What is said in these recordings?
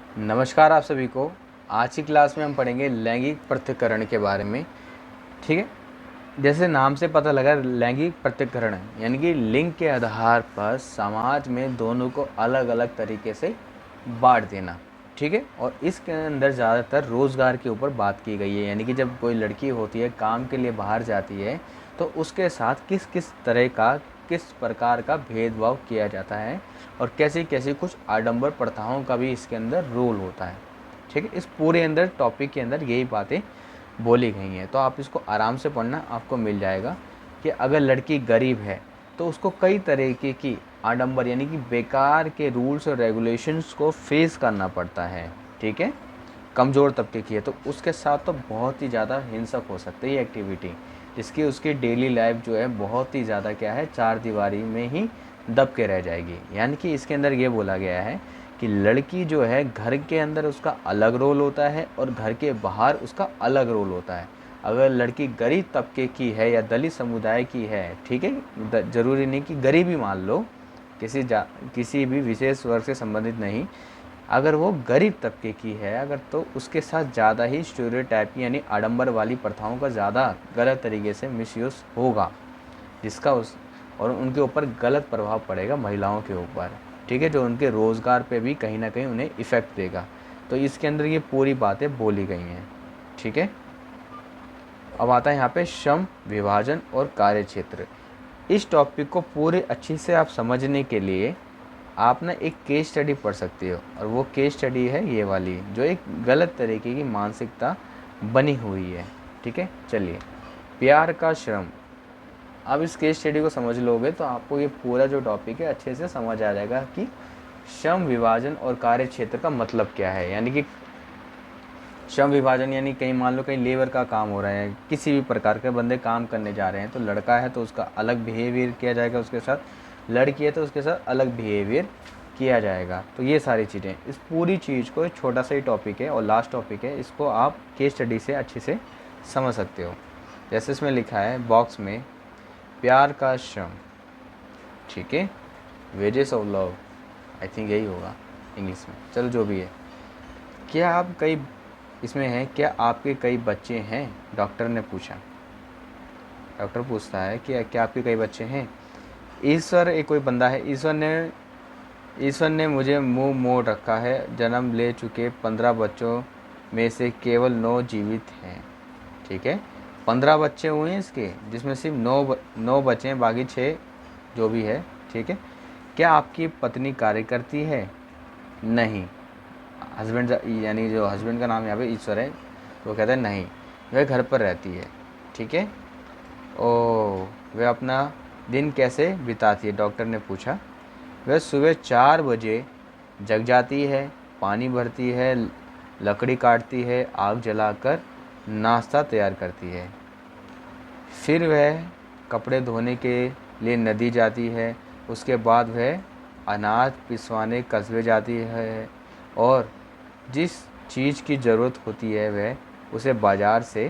नमस्कार आप सभी को। आज की क्लास में हम पढ़ेंगे लैंगिक पृथक्करण के बारे में। ठीक है, जैसे नाम से पता लगा लैंगिक पृथक्करण यानी कि लिंग के आधार पर समाज में दोनों को अलग अलग तरीके से बांट देना। ठीक है, और इसके अंदर ज़्यादातर रोज़गार के ऊपर बात की गई है, यानी कि जब कोई लड़की होती है काम के लिए बाहर जाती है तो उसके साथ किस किस तरह का किस प्रकार का भेदभाव किया जाता है और कैसी कैसी कुछ आडंबर प्रथाओं का भी इसके अंदर रोल होता है। ठीक है, इस पूरे अंदर टॉपिक के अंदर यही बातें बोली गई हैं, तो आप इसको आराम से पढ़ना, आपको मिल जाएगा कि अगर लड़की गरीब है तो उसको कई तरीके की आडंबर यानी कि बेकार के रूल्स और रेगुलेशंस को फेस करना पड़ता है। ठीक है, कमज़ोर तबके की है तो उसके साथ तो बहुत ही ज़्यादा हिंसक हो सकती है ये एक्टिविटी, जिसकी उसकी डेली लाइफ जो है बहुत ही ज़्यादा क्या है, चार दीवारी में ही दब के रह जाएगी। यानी कि इसके अंदर ये बोला गया है कि लड़की जो है घर के अंदर उसका अलग रोल होता है और घर के बाहर उसका अलग रोल होता है। अगर लड़की गरीब तबके की है या दलित समुदाय की है, ठीक है, ज़रूरी नहीं कि गरीबी मान लो, किसी भी विशेष वर्ग से संबंधित नहीं, अगर वो गरीब तबके की है अगर, तो उसके साथ ज़्यादा ही स्टीरियोटाइप यानी आडंबर वाली प्रथाओं का ज़्यादा गलत तरीके से मिसयूज़ होगा, जिसका उस और उनके ऊपर गलत प्रभाव पड़ेगा महिलाओं के ऊपर। ठीक है, जो उनके रोज़गार पे भी कहीं ना कहीं उन्हें इफ़ेक्ट देगा। तो इसके अंदर ये पूरी बातें बोली गई हैं। ठीक है, अब आता है यहाँ पे श्रम विभाजन और कार्य क्षेत्र। इस टॉपिक को पूरे अच्छे से आप समझने के लिए आप ना एक केस स्टडी पढ़ सकते हो, और वो केस स्टडी है ये वाली, जो एक गलत तरीके की मानसिकता बनी हुई है। ठीक है, चलिए, प्यार का श्रम। अब इस केस स्टडी को समझ लोगे तो आपको ये पूरा जो टॉपिक है अच्छे से समझ आ जाएगा कि श्रम विभाजन और कार्य क्षेत्र का मतलब क्या है। यानी कि श्रम विभाजन यानी कहीं मान लो कहीं लेबर का काम हो रहा है, किसी भी प्रकार के बंदे काम करने जा रहे हैं, तो लड़का है तो उसका अलग बिहेवियर किया जाएगा उसके साथ, लड़की है तो उसके साथ अलग बिहेवियर किया जाएगा। तो ये सारी चीज़ें, इस पूरी चीज़ को एक छोटा सा ही टॉपिक है और लास्ट टॉपिक है, इसको आप केस स्टडी से अच्छे से समझ सकते हो। जैसे इसमें लिखा है बॉक्स में, प्यार का श्रम। ठीक है, wages of love, I think यही होगा इंग्लिश में, चलो जो भी है। क्या आप कई इसमें है, क्या आपके कई बच्चे हैं, डॉक्टर ने पूछा। डॉक्टर पूछता है कि क्या आपके कई बच्चे हैं। ईश्वर, एक कोई बंदा है, ईश्वर ने मुझे मुंह मोड़ रखा है, जन्म ले चुके 15 बच्चों में से केवल 9 जीवित हैं। ठीक है, 15 बच्चे हुए हैं इसके, जिसमें सिर्फ 9 बचे हैं, बाकी 6 जो भी है। ठीक है, क्या आपकी पत्नी कार्य करती है। नहीं, हस्बैंड यानी जो हस्बैंड का नाम यहाँ पे ईश्वर है, तो वो कहता है नहीं, वह घर पर रहती है। ठीक है, ओ, वह अपना दिन कैसे बिताती है, डॉक्टर ने पूछा। वह सुबह 4 बजे जग जाती है, पानी भरती है, लकड़ी काटती है, आग जलाकर नाश्ता तैयार करती है, फिर वह कपड़े धोने के लिए नदी जाती है, उसके बाद वह अनाज पिसवाने कस्बे जाती है और जिस चीज़ की ज़रूरत होती है वह उसे बाज़ार से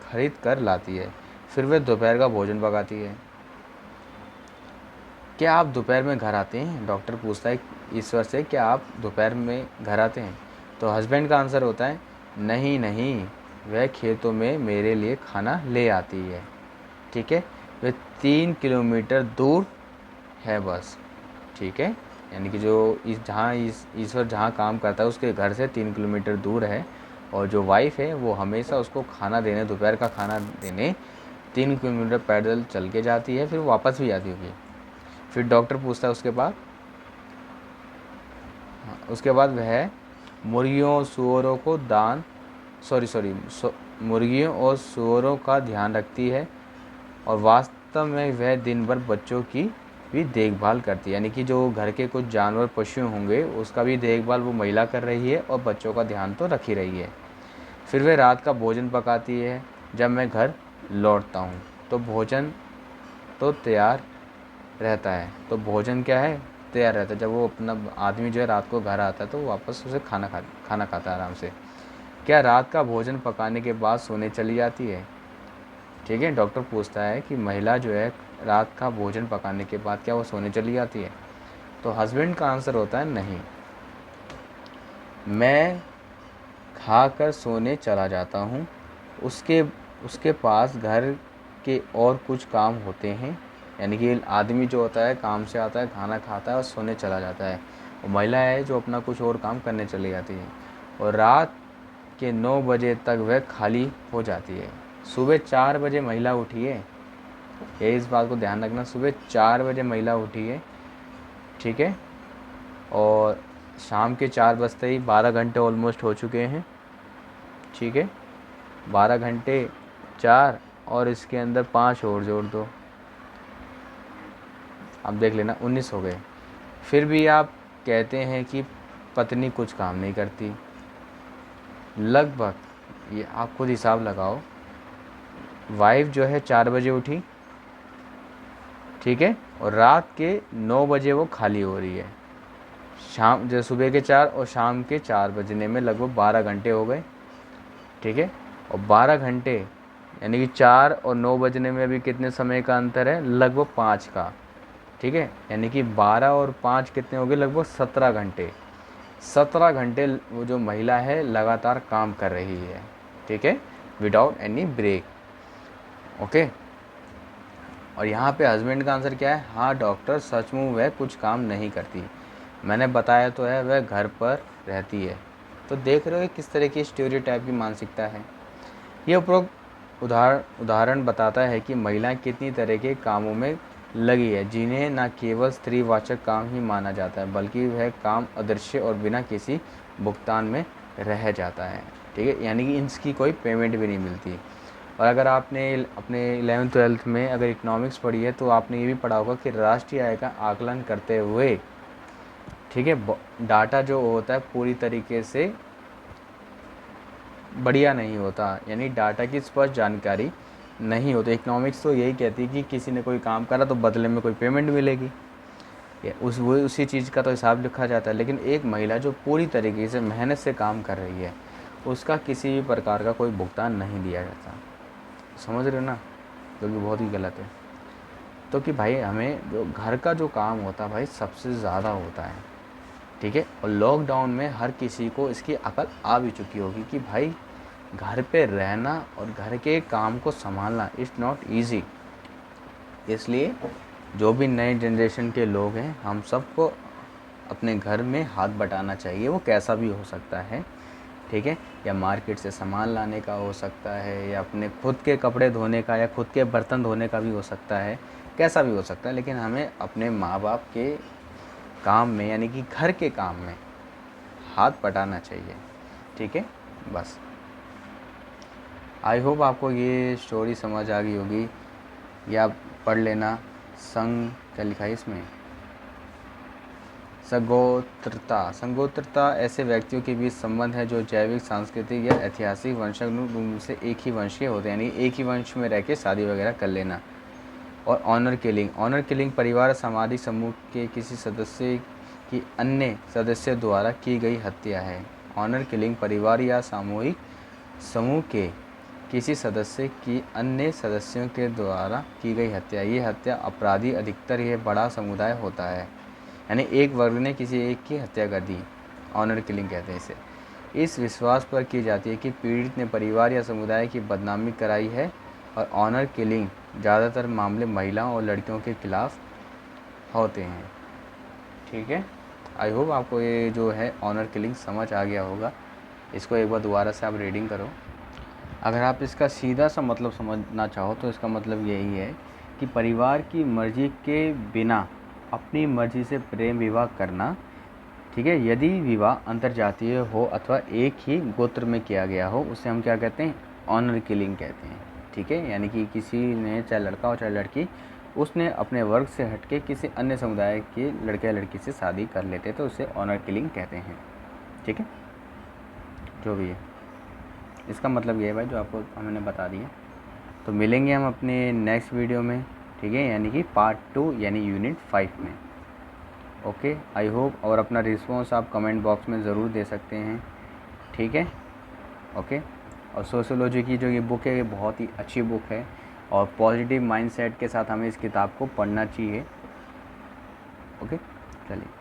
खरीद कर लाती है, फिर वह दोपहर का भोजन पकाती है। क्या आप दोपहर में घर आते हैं, डॉक्टर पूछता है ईश्वर से, क्या आप दोपहर में घर आते हैं। तो हस्बैंड का आंसर होता है नहीं नहीं, वह खेतों में मेरे लिए खाना ले आती है। ठीक है, वह 3 किलोमीटर दूर है बस। ठीक है, यानी कि जो ईश्वर जहाँ काम करता है उसके घर से 3 किलोमीटर दूर है, और जो वाइफ है वो हमेशा उसको खाना देने, दोपहर का खाना देने 3 किलोमीटर पैदल चल के जाती है, फिर वापस भी आती होगी। फिर डॉक्टर पूछता है उसके बाद, उसके बाद वह मुर्गियों सुअरों को दान मुर्गियों और सुअरों का ध्यान रखती है, और वास्तव में वह दिन भर बच्चों की भी देखभाल करती है। यानी कि जो घर के कुछ जानवर पशु होंगे उसका भी देखभाल वो महिला कर रही है और बच्चों का ध्यान तो रख ही रही है। फिर वह रात का भोजन पकाती है, जब मैं घर लौटता हूँ तो भोजन तो तैयार रहता है। तो भोजन क्या है, तैयार रहता है। जब वो अपना आदमी जो है रात को घर आता है तो वापस उसे खाना खाता है आराम से। क्या रात का भोजन पकाने के बाद सोने चली जाती है। ठीक है, डॉक्टर पूछता है कि महिला जो है रात का भोजन पकाने के बाद क्या वो सोने चली जाती है। तो हस्बैंड का आंसर होता है नहीं, मैं खाकर सोने चला जाता हूँ। उसके उसके पास घर के और कुछ काम होते हैं। यानी कि आदमी जो होता है काम से आता है, खाना खाता है और सोने चला जाता है, और महिला है जो अपना कुछ और काम करने चली जाती है, और रात के 9 बजे तक वह खाली हो जाती है। सुबह 4 बजे महिला उठी है, ये इस बात को ध्यान रखना, सुबह 4 बजे महिला उठी है, ठीक है, और शाम के 4 बजते ही 12 घंटे ऑलमोस्ट हो चुके हैं, ठीक है। 12 घंटे 4 और इसके अंदर 5 और जोड़ दो, अब देख लेना 19 हो गए। फिर भी आप कहते हैं कि पत्नी कुछ काम नहीं करती। लगभग ये आप खुद हिसाब लगाओ, वाइफ जो है 4 बजे उठी, ठीक है, और रात के 9 बजे वो खाली हो रही है। शाम जो सुबह के 4 और शाम के 4 बजने में लगभग 12 घंटे हो गए, ठीक है। और 12 घंटे यानी कि 4 और 9 बजने में अभी कितने समय का अंतर है, लगभग 5 का, ठीक है। यानी कि 12 और 5 कितने हो गए, लगभग 17 घंटे। 17 घंटे वो जो महिला है लगातार काम कर रही है, ठीक है, विदाउट एनी ब्रेक, ओके। और यहाँ पे हस्बैंड का आंसर क्या है, हाँ डॉक्टर सचमुच वह कुछ काम नहीं करती, मैंने बताया तो है वह घर पर रहती है। तो देख रहे हो किस तरह की स्टीरियोटाइप की मानसिकता है। ये उपरोक्त उदाहरण बताता है कि महिलाएं कितनी तरह के कामों में लगी है, जिन्हें न केवल स्त्रीवाचक काम ही माना जाता है बल्कि वह काम अदृश्य और बिना किसी भुगतान में रह जाता है, ठीक है। यानी कि इसकी कोई पेमेंट भी नहीं मिलती। और अगर आपने अपने 11th-12th में अगर इकोनॉमिक्स पढ़ी है तो आपने ये भी पढ़ा होगा कि राष्ट्रीय आय का आकलन करते हुए, ठीक है, डाटा जो होता है पूरी तरीके से बढ़िया नहीं होता, यानी डाटा की स्पष्ट जानकारी नहीं होती। इकोनॉमिक्स तो यही कहती है कि किसी ने कोई काम करा तो बदले में कोई पेमेंट मिलेगी, या उसी चीज़ का तो हिसाब लिखा जाता है। लेकिन एक महिला जो पूरी तरीके से मेहनत से काम कर रही है उसका किसी भी प्रकार का कोई भुगतान नहीं दिया जाता, समझ रहे हो ना, जो कि बहुत ही गलत है। तो कि भाई हमें जो घर का जो काम होता है भाई सबसे ज़्यादा होता है, ठीक है। और लॉकडाउन में हर किसी को इसकी अकल आ भी चुकी होगी कि भाई घर पे रहना और घर के काम को संभालना इज़ नॉट ईजी। इसलिए जो भी नए जनरेशन के लोग हैं हम सबको अपने घर में हाथ बटाना चाहिए, वो कैसा भी हो सकता है, ठीक है, या मार्केट से सामान लाने का हो सकता है, या अपने खुद के कपड़े धोने का, या खुद के बर्तन धोने का भी हो सकता है, कैसा भी हो सकता है। लेकिन हमें अपने माँ बाप के काम में यानी कि घर के काम में हाथ बटाना चाहिए, ठीक है। बस आई होप आपको ये स्टोरी समझ आ गई होगी, या आप पढ़ लेना। क्या लिखा है इसमें, संगोत्रता ऐसे व्यक्तियों के बीच संबंध है जो जैविक, सांस्कृतिक या ऐतिहासिक वंशज रूप से एक ही वंश के होते हैं, यानी एक ही वंश में रह के शादी वगैरह कर लेना। और ऑनर किलिंग परिवार सामाजिक समूह के किसी सदस्य की अन्य सदस्य द्वारा की गई हत्या है। ऑनर किलिंग परिवार या सामूहिक समूह के किसी सदस्य की अन्य सदस्यों के द्वारा की गई हत्या। ये हत्या अपराधी अधिकतर यह बड़ा समुदाय होता है, यानी एक वर्ग ने किसी एक की हत्या कर दी, ऑनर किलिंग कहते हैं इसे। इस विश्वास पर की जाती है कि पीड़ित ने परिवार या समुदाय की बदनामी कराई है। और ऑनर किलिंग ज़्यादातर मामले महिलाओं और लड़कियों के खिलाफ होते हैं, ठीक है। आई होप आपको ये जो है ऑनर किलिंग समझ आ गया होगा। इसको एक बार दोबारा से आप रीडिंग करो। अगर आप इसका सीधा सा मतलब समझना चाहो तो इसका मतलब यही है कि परिवार की मर्ज़ी के बिना अपनी मर्ज़ी से प्रेम विवाह करना, ठीक है। यदि विवाह अंतर्जातीय हो अथवा एक ही गोत्र में किया गया हो उसे हम क्या कहते हैं, ऑनर किलिंग कहते हैं, ठीक है। यानी कि किसी ने, चाहे लड़का हो चाहे लड़की, उसने अपने वर्ग से हटके किसी अन्य समुदाय के लड़के या लड़की से शादी कर लेते तो उसे ऑनर किलिंग कहते हैं, ठीक है। जो भी है इसका मतलब ये है भाई जो आपको हमने बता दिया। तो मिलेंगे हम अपने नेक्स्ट वीडियो में, ठीक है, यानी कि पार्ट 2 यानी यूनिट 5 में। Okay, I hope. और अपना रिस्पॉन्स आप कमेंट बॉक्स में ज़रूर दे सकते हैं, ठीक है। ओके। और सोशियोलॉजी की जो ये बुक है ये बहुत ही अच्छी बुक है और पॉजिटिव माइंडसेट के साथ हमें इस किताब को पढ़ना चाहिए। ओके, चलिए।